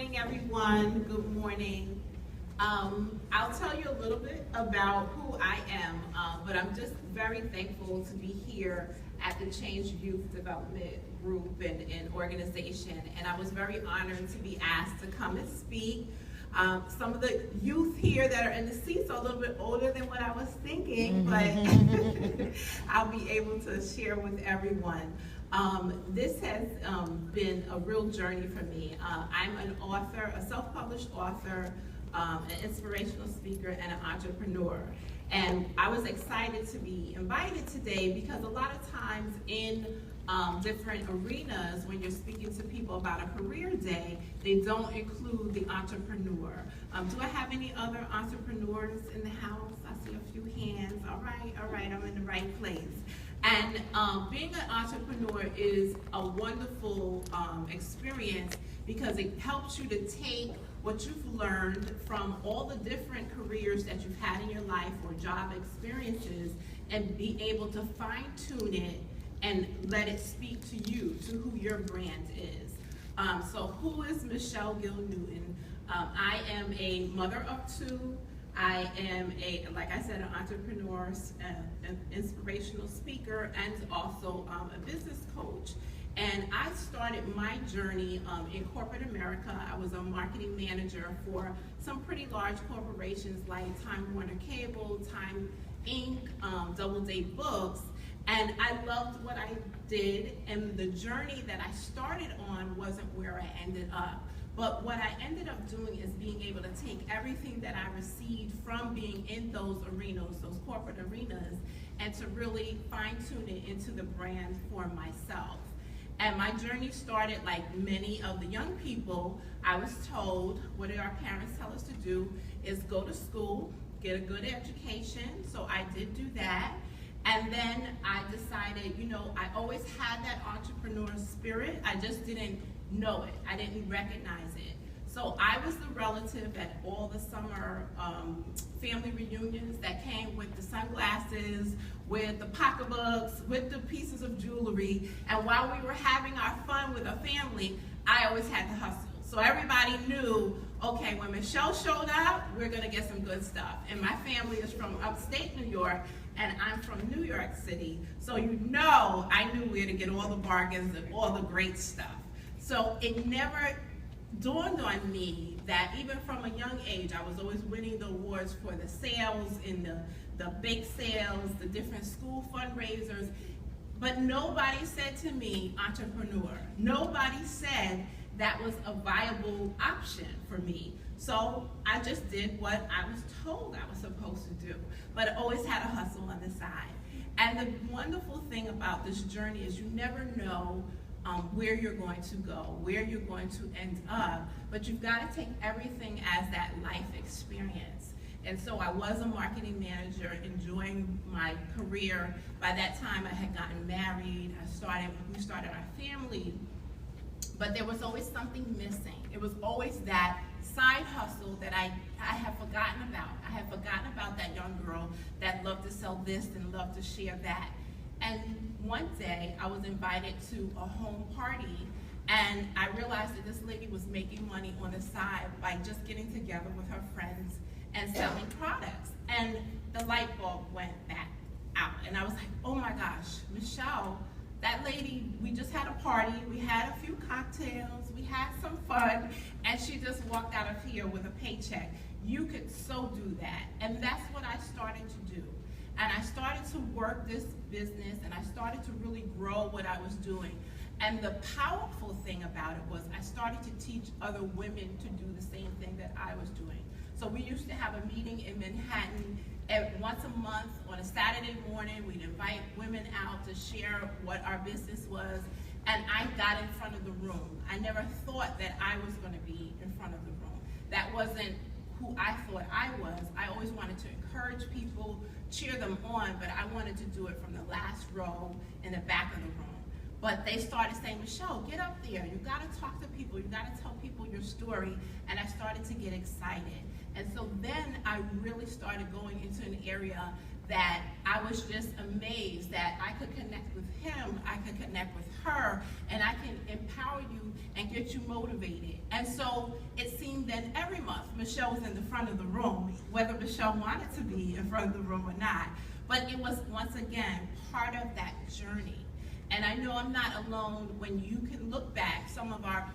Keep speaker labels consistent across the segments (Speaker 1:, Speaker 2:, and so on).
Speaker 1: morning, everyone. Good morning. I'll tell you a little bit about who I am, but I'm just very thankful to be here at the Change Youth Development Group and Organization, and I was very honored to be asked to come and speak. Some of the youth here that are in the seats are a little bit older than what I was thinking, but I'll be able to share with everyone. This has been a real journey for me. I'm an author, a self-published author, an inspirational speaker, and an entrepreneur. And I was excited to be invited today because a lot of times in different arenas, when you're speaking to people about a career day, they don't include the entrepreneur. Do I have any other entrepreneurs in the house? I see a few hands. All right, I'm in the right place. And being an entrepreneur is a wonderful experience because it helps you to take what you've learned from all the different careers that you've had in your life or job experiences and be able to fine-tune it and let it speak to you, to who your brand is. So who is Michelle Gill Newton? I am a mother of two. I am like I said, an entrepreneur, an inspirational speaker, and also a business coach. And I started my journey in corporate America. I was a marketing manager for some pretty large corporations like Time Warner Cable, Time Inc., Doubleday Books, and I loved what I did, and the journey that I started on wasn't where I ended up. But what I ended up doing is being able to take everything that I received from being in those arenas, those corporate arenas, and to really fine-tune it into the brand for myself. And my journey started like many of the young people. I was told, what did our parents tell us to do, is go to school, get a good education. So I did do that. And then I decided, I always had that entrepreneur spirit. I just didn't know it. I didn't recognize it. So I was the relative at all the summer family reunions that came with the sunglasses, with the pocketbooks, with the pieces of jewelry. And while we were having our fun with a family, I always had to hustle. So everybody knew, okay, when Michelle showed up, we're gonna get some good stuff. And my family is from upstate New York, and I'm from New York City. So I knew where to get all the bargains and all the great stuff. So it never dawned on me that even from a young age, I was always winning the awards for the sales in the bake sales, the different school fundraisers, but nobody said to me, entrepreneur. Nobody said that was a viable option for me. So I just did what I was told I was supposed to do, but I always had a hustle on the side. And the wonderful thing about this journey is you never know where you're going to go, where you're going to end up, but you've got to take everything as that life experience. And so I was a marketing manager, enjoying my career. By that time, I had gotten married. We started our family, but there was always something missing. It was always that side hustle that I had forgotten about. I had forgotten about that young girl that loved to sell this and loved to share that. And one day, I was invited to a home party, and I realized that this lady was making money on the side by just getting together with her friends and selling products. And the light bulb went back out, and I was like, oh my gosh, Michelle, that lady, we just had a party, we had a few cocktails, we had some fun, and she just walked out of here with a paycheck. You could so do that. And that's what I started to do. And I started to work this business, and I started to really grow what I was doing. And the powerful thing about it was I started to teach other women to do the same thing that I was doing. So we used to have a meeting in Manhattan once a month on a Saturday morning. We'd invite women out to share what our business was, and I got in front of the room. I never thought that I was going to be in front of the room. That wasn't who I thought I was. I always wanted to encourage people, cheer them on, but I wanted to do it from the last row in the back of the room. But they started saying, Michelle, get up there. You got to talk to people. You got to tell people your story. And I started to get excited. And so then I really started going into an area that I was just amazed that I could connect with him him, I can connect with her, and I can empower you and get you motivated. And so it seemed that every month Michelle was in the front of the room, whether Michelle wanted to be in front of the room or not. But it was, once again, part of that journey. And I know I'm not alone when you can look back, some of our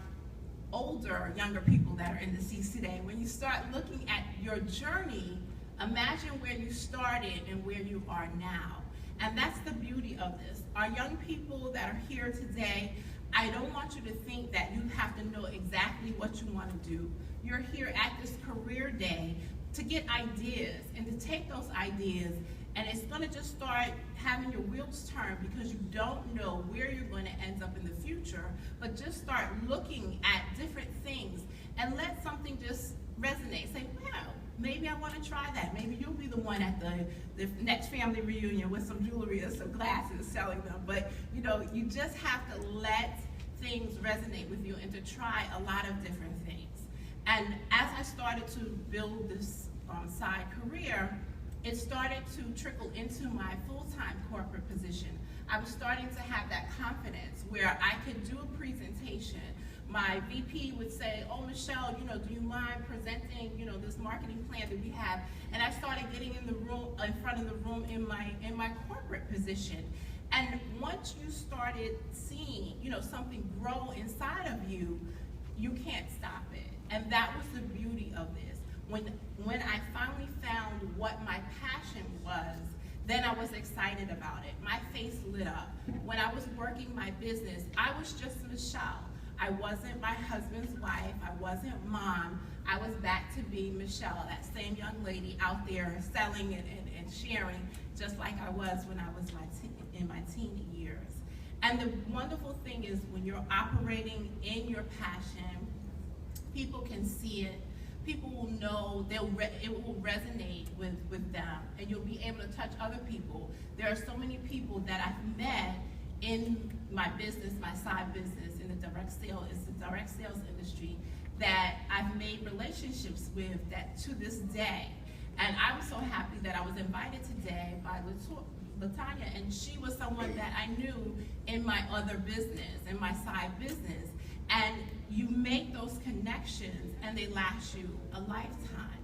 Speaker 1: older, younger people that are in the seats today, when you start looking at your journey, imagine where you started and where you are now. And that's the beauty of this. Our young people that are here today, I don't want you to think that you have to know exactly what you want to do. You're here at this career day to get ideas and to take those ideas, and it's going to just start having your wheels turn because you don't know where you're going to end up in the future, but just start looking at different things and let something just resonate. Say, wow, maybe I want to try that. Maybe you'll be the one at the next family reunion with some jewelry or some glasses selling them. But you know, you just have to let things resonate with you and to try a lot of different things. And as I started to build this side career, it started to trickle into my full-time corporate position. I was starting to have that confidence where I could do a presentation. My VP would say, oh, Michelle, you know, do you mind presenting, you know, this marketing plan that we have? And I started getting in the room, in front of the room in my corporate position. And once you started seeing, you know, something grow inside of you, you can't stop it. And that was the beauty of this. When I finally found what my passion was, then I was excited about it. My face lit up. When I was working my business, I was just Michelle. I wasn't my husband's wife. I wasn't mom. I was back to be Michelle, that same young lady out there selling and sharing, just like I was when I was in my teen years. And the wonderful thing is when you're operating in your passion, people can see it. People will know, it will resonate with them, and you'll be able to touch other people. There are so many people that I've met in my business, my side business, in the direct sales industry, that I've made relationships with that to this day. And I was so happy that I was invited today by Latanya, and she was someone that I knew in my other business, in my side business. And you make those connections and they last you a lifetime.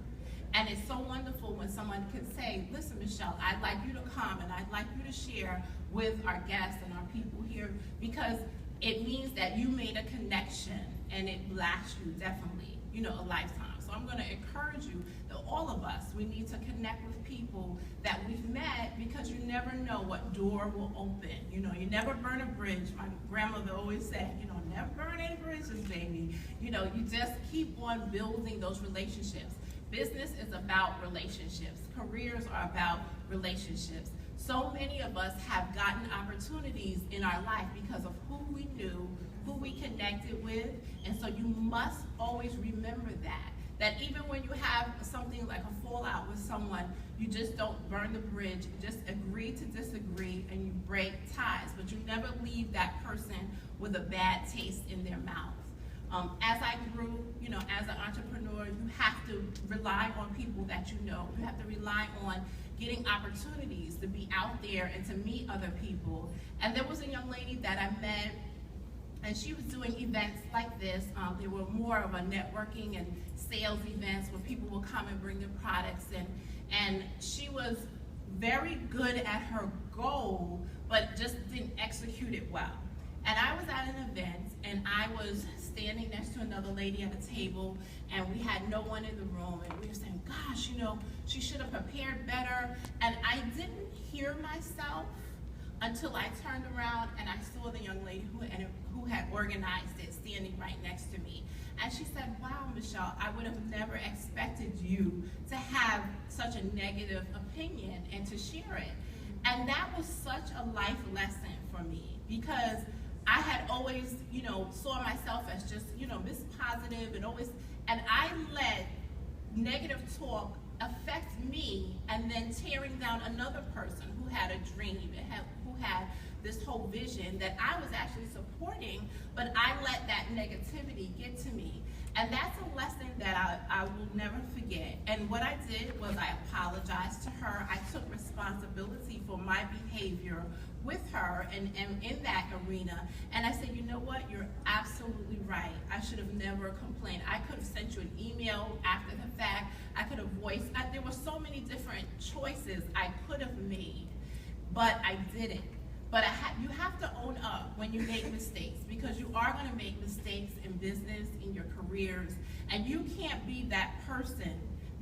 Speaker 1: And it's so wonderful when someone can say, listen, Michelle, I'd like you to come and I'd like you to share with our guests and our people here, because it means that you made a connection and it lasts you definitely, you know, a lifetime. So I'm going to encourage you that all of us, we need to connect with people that we've met, because you never know what door will open. You know, you never burn a bridge. My grandmother always said, you know, never burn any bridges, baby. You know, you just keep on building those relationships. Business is about relationships. Careers are about relationships. So many of us have gotten opportunities in our life because of who we knew, who we connected with, and so you must always remember that even when you have something like a fallout with someone, you just don't burn the bridge, you just agree to disagree and you break ties, but you never leave that person with a bad taste in their mouth. As I grew, you know, as an entrepreneur, you have to rely on people that you know. You have to rely on getting opportunities to be out there and to meet other people. And there was a young lady that I met, and she was doing events like this. They were more of a networking and sales events where people will come and bring their products in. And she was very good at her goal, but just didn't execute it well. And I was at an event, and I was standing next to another lady at a table, and we had no one in the room, and we were saying, gosh, you know, she should have prepared better. And I didn't hear myself until I turned around and I saw the young lady who had organized it standing right next to me. And she said, wow, Michelle, I would have never expected you to have such a negative opinion and to share it. And that was such a life lesson for me, because I had always, you know, saw myself as just, you know, Miss Positive and I let negative talk affect me, and then tearing down another person who had a dream, who had this whole vision that I was actually supporting, but I let that negativity get to me. And that's a lesson that I will never forget. And what I did was I apologized to her. I took responsibility for my behavior with her and in that arena. And I said, you know what, you're absolutely right. I should have never complained. I could have sent you an email after the fact. I could have voiced, there were so many different choices I could have made, but I didn't. But you have to own up when you make mistakes, because you are going to make mistakes in business, in your careers, and you can't be that person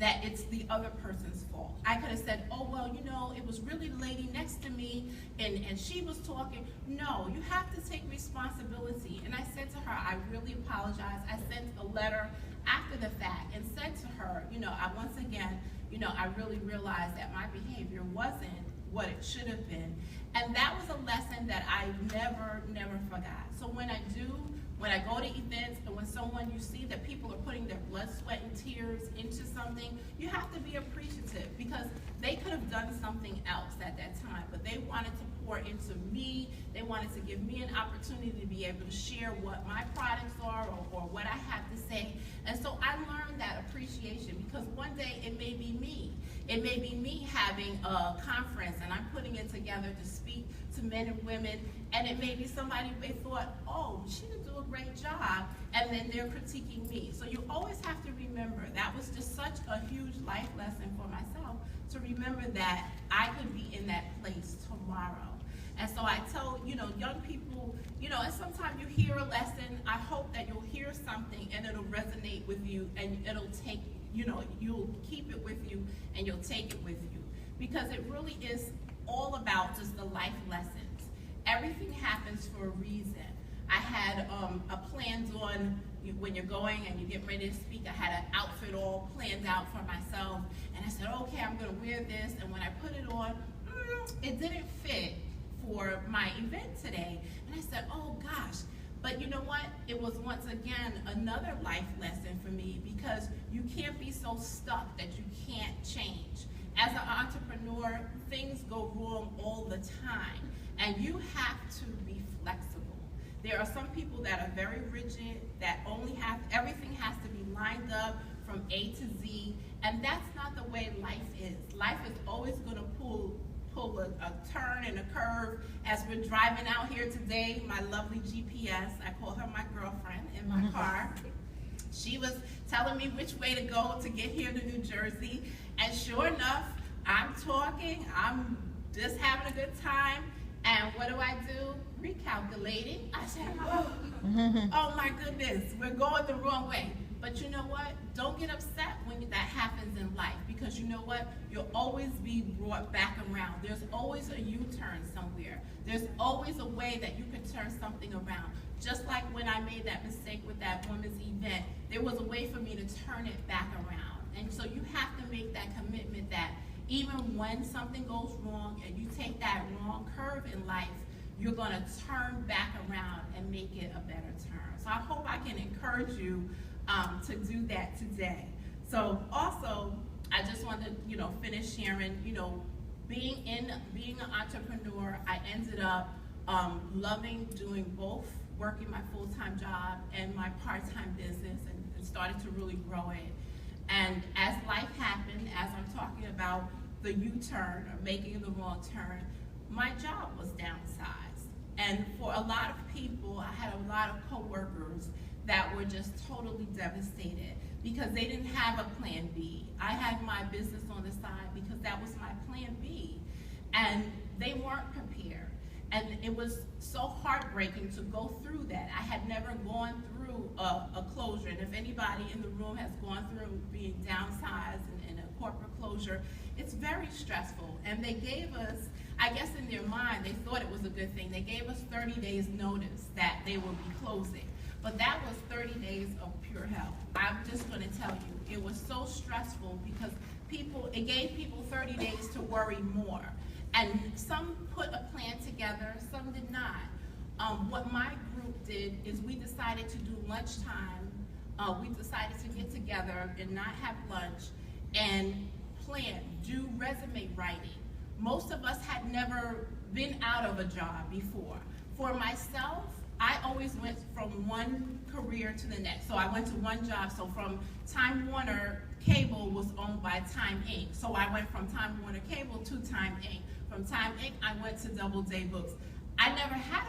Speaker 1: that it's the other person's fault. I could have said, oh, well, you know, it was really the lady next to me, and she was talking. No, you have to take responsibility. And I said to her, I really apologize. I sent a letter after the fact and said to her, you know, once again, you know, I really realized that my behavior wasn't what it should have been. And that was a lesson that I never forgot. So when I go to events, and when someone, you see that people are putting their blood, sweat, and tears into something, you have to be appreciative, because they could have done something else at that time, but they wanted to pour into me. They wanted to give me an opportunity to be able to share what my products are, or what I have to say. And so I learned that appreciation, because one day it may be me. It may be me having a conference, and I'm putting it together to speak to men and women, and it may be somebody they thought, oh, she didn't do a great job, and then they're critiquing me. So you always have to remember, that was just such a huge life lesson for myself, to remember that I could be in that place tomorrow. And so I tell, you know, young people, you know, and sometimes you hear a lesson, I hope that you'll hear something and it'll resonate with you, and it'll take, you know, you'll keep it with you and you'll take it with you. Because it really is all about just the life lessons. Everything happens for a reason. I had a planned on, when you're going and you get ready to speak, I had an outfit all planned out for myself, and I said, okay, I'm gonna wear this, and when I put it on, it didn't fit for my event today. And I said, oh gosh. But you know what? It was once again another life lesson for me, because you can't be so stuck that you can't change. As an entrepreneur, things go wrong all the time, and you have to be flexible. There are some people that are very rigid, that only have, everything has to be lined up from A to Z, and that's not the way life is. Life is always gonna pull a turn and a curve. As we're driving out here today, my lovely GPS, I call her my girlfriend, in my car, she was telling me which way to go to get here to New Jersey, and sure enough, I'm talking, I'm just having a good time, and what do? Recalculating. I said, oh my goodness, we're going the wrong way. But you know what? Don't get upset when that happens in life, because you know what? You'll always be brought back around. There's always a U-turn somewhere. There's always a way that you can turn something around. Just like when I made that mistake with that women's event, there was a way for me to turn it back around. And so you have to make that commitment that even when something goes wrong and you take that wrong curve in life, you're gonna turn back around and make it a better turn. So I hope I can encourage you to do that today. So also, I just want to, finish sharing, being an entrepreneur, I ended up loving doing both, working my full-time job and my part-time business, and started to really grow it. And as life happened, as I'm talking about the U-turn or making the wrong turn, my job was downsized. And for a lot of people, I had a lot of coworkers that were just totally devastated because they didn't have a plan B. I had my business on the side because that was my plan B. And they weren't prepared. And it was so heartbreaking to go through that. I had never gone through a closure. And if anybody in the room has gone through being downsized and a corporate closure, it's very stressful. And they gave us, I guess in their mind, they thought it was a good thing. They gave us 30 days notice that they would be closing. But that was 30 days of pure hell. I'm just gonna tell you, it was so stressful because it gave people 30 days to worry more. And some put a plan together, some did not. What my group did is we decided to do lunchtime. We decided to get together and not have lunch and plan, do resume writing. Most of us had never been out of a job before. For myself, I always went from one career to the next. So I went to one job. So from Time Warner, cable was owned by Time Inc. So I went from Time Warner Cable to Time Inc. From Time Inc., I went to Doubleday Books. I never had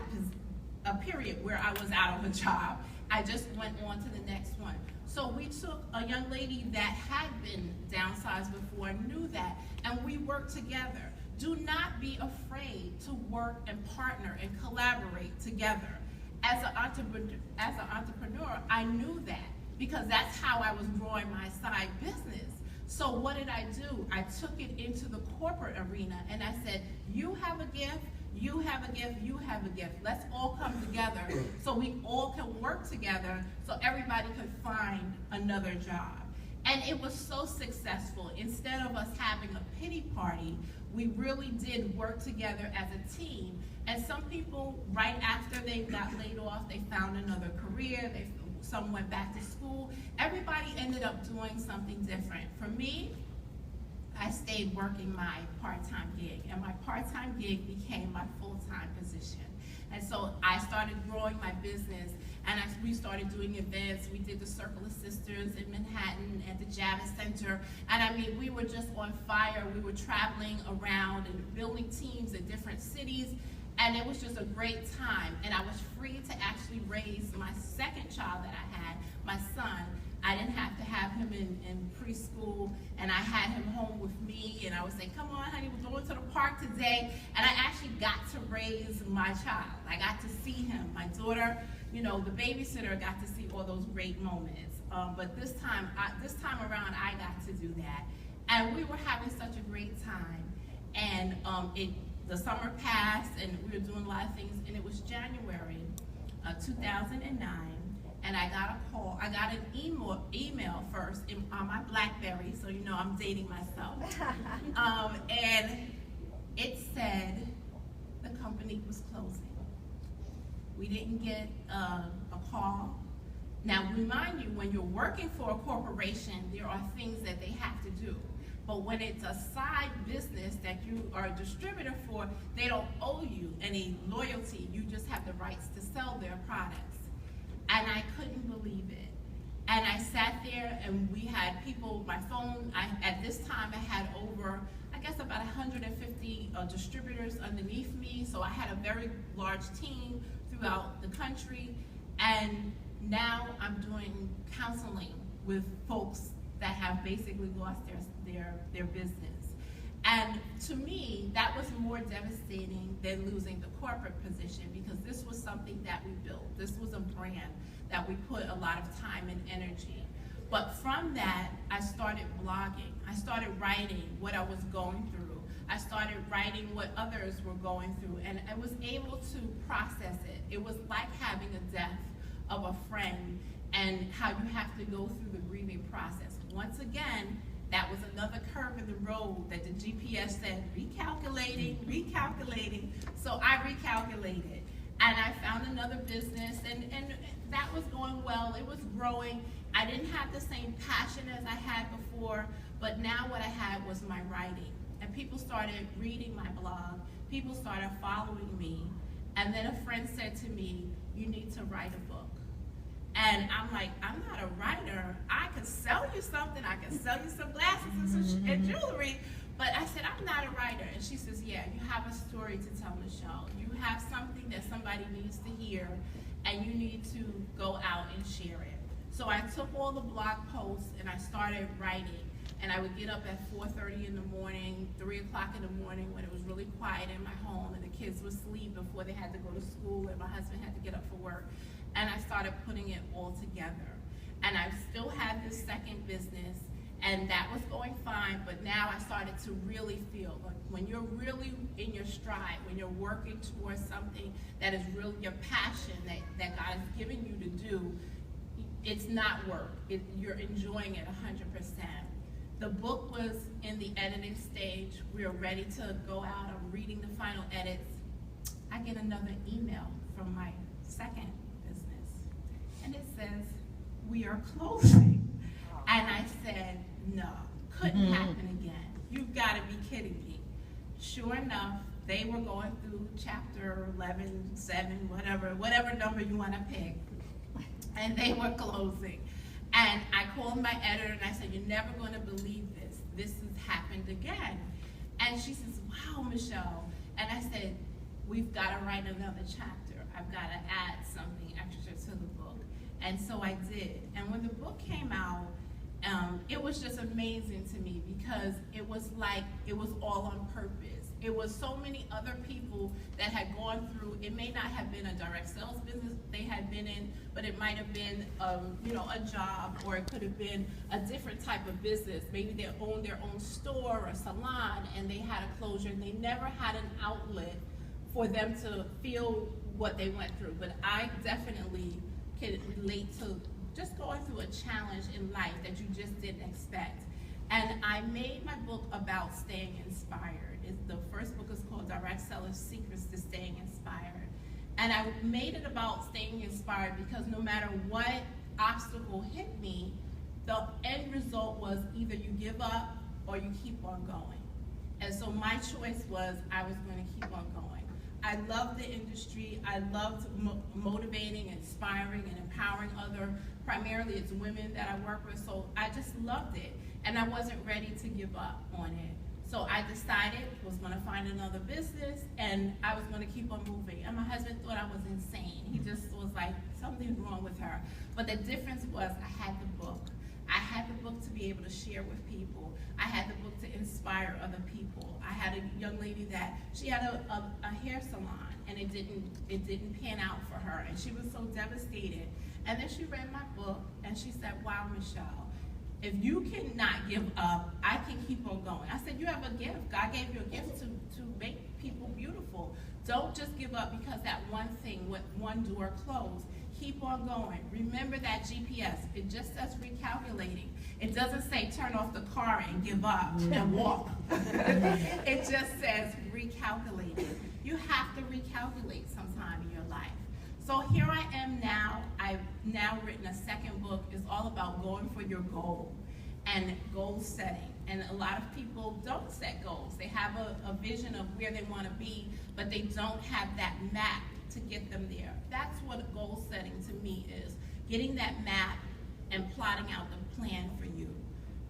Speaker 1: a period where I was out of a job. I just went on to the next one. So we took a young lady that had been downsized before, knew that, and we worked together. Do not be afraid to work and partner and collaborate together. As an entrepreneur, I knew that because that's how I was growing my side business. So what did I do? I took it into the corporate arena and I said, you have a gift, you have a gift, you have a gift. Let's all come together so we all can work together so everybody could find another job. And it was so successful. Instead of us having a pity party, we really did work together as a team. And some people, right after they got laid off, they found another career, some went back to school. Everybody ended up doing something different. For me, I stayed working my part-time gig, and my part-time gig became my full-time position. And so I started growing my business, and we started doing events. We did the Circle of Sisters in Manhattan at the Javits Center, and I mean, we were just on fire. We were traveling around and building teams in different cities, and it was just a great time. And I was free to actually raise my second child that I had, my son. I didn't have to have him in preschool, and I had him home with me, and I would say, come on, honey, we're going to the park today. And I actually got to raise my child. I got to see him. My daughter, you know, the babysitter got to see all those great moments. But this time around, I got to do that. And we were having such a great time. And the summer passed, and we were doing a lot of things, and it was January 2009. And I got a call. I got an email first on my BlackBerry, so you know I'm dating myself. And it said the company was closing. We didn't get a call. Now, remind you, when you're working for a corporation, there are things that they have to do. But when it's a side business that you are a distributor for, they don't owe you any loyalty. You just have the rights to sell their products. And I couldn't believe it. And I sat there, and we had people, my phone, at this time I had over, I guess about 150 distributors underneath me, so I had a very large team throughout the country. And now I'm doing counseling with folks that have basically lost their business. And to me, that was more devastating than losing the corporate position, because this was something that we built. This was a brand that we put a lot of time and energy. But from that, I started blogging. I started writing what I was going through. I started writing what others were going through, and I was able to process it. It was like having a death of a friend and how you have to go through the grieving process. Once again, that was another curve in the road that the GPS said, recalculating, recalculating. So I recalculated, and I found another business, and that was going well. It was growing. I didn't have the same passion as I had before, but now what I had was my writing. And people started reading my blog. People started following me. And then a friend said to me, you need to write a book. And I'm like, I'm not a writer. I could sell you something. I could sell you some glasses and jewelry. But I said, I'm not a writer. And she says, yeah, you have a story to tell, Michelle. You have something that somebody needs to hear, and you need to go out and share it. So I took all the blog posts and I started writing. And I would get up at 4:30 in the morning, 3 o'clock in the morning when it was really quiet in my home and the kids would sleep before they had to go to school and my husband had to get up for work. And I started putting it all together. And I still had this second business, and that was going fine, but now I started to really feel like when you're really in your stride, when you're working towards something that is really your passion that God has given you to do, it's not work. You're enjoying it 100%. The book was in the editing stage. We are ready to go out. I'm reading the final edits. I get another email from my second business, and it says, we are closing. And I said, no, couldn't happen again. You've got to be kidding me. Sure enough, they were going through chapter 11, 7, whatever number you want to pick, and they were closing. And I called my editor and I said, you're never going to believe this. This has happened again. And she says, wow, Michelle. And I said, we've got to write another chapter. I've got to add something extra to the book. And so I did. And when the book came out, it was just amazing to me because it was like it was all on purpose. It was so many other people that had gone through, it may not have been a direct sales business they had been in, but it might have been a job, or it could have been a different type of business. Maybe they owned their own store or salon and they had a closure and they never had an outlet for them to feel what they went through. But I definitely can relate to just going through a challenge in life that you just didn't expect. And I made my book about staying inspired. The first book is called Direct Seller's Secrets to Staying Inspired. And I made it about staying inspired because no matter what obstacle hit me, the end result was either you give up or you keep on going. And so my choice was I was going to keep on going. I love the industry. I loved motivating, inspiring, and empowering primarily it's women that I work with, so I just loved it. And I wasn't ready to give up on it. So I decided I was gonna find another business and I was gonna keep on moving. And my husband thought I was insane. He just was like, something's wrong with her. But the difference was I had the book. I had the book to be able to share with people. I had the book to inspire other people. I had a young lady that she had a hair salon and it didn't pan out for her and she was so devastated. And then she read my book and she said, wow, Michelle, if you cannot give up, I can keep on going. I said, you have a gift. God gave you a gift to make people beautiful. Don't just give up because that one thing, one door closed. Keep on going. Remember that GPS. It just says recalculating. It doesn't say turn off the car and give up and walk. It just says recalculating. You have to recalculate sometime in your life. So here I am now. I've now written a second book. It's all about going for your goal and goal setting. And a lot of people don't set goals. They have a vision of where they want to be, but they don't have that map to get them there. That's what goal setting to me is. Getting that map and plotting out the plan for you.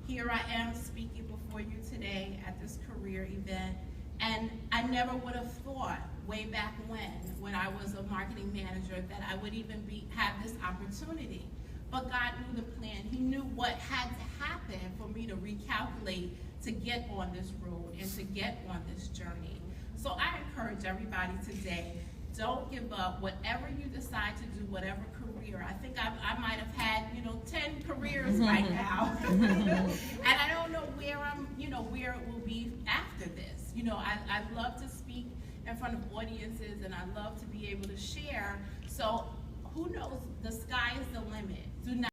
Speaker 1: Here I am speaking before you today at this career event. And I never would have thought way back when I was a marketing manager that I would even have this opportunity. But God knew the plan. He knew what had to happen for me to recalculate to get on this road and to get on this journey. So I encourage everybody today, don't give up. Whatever you decide to do, whatever career. I think I might have had, 10 careers right now. And I don't know where where it will be after this. I love to speak in front of audiences and I love to be able to share. So who knows, the sky is the limit.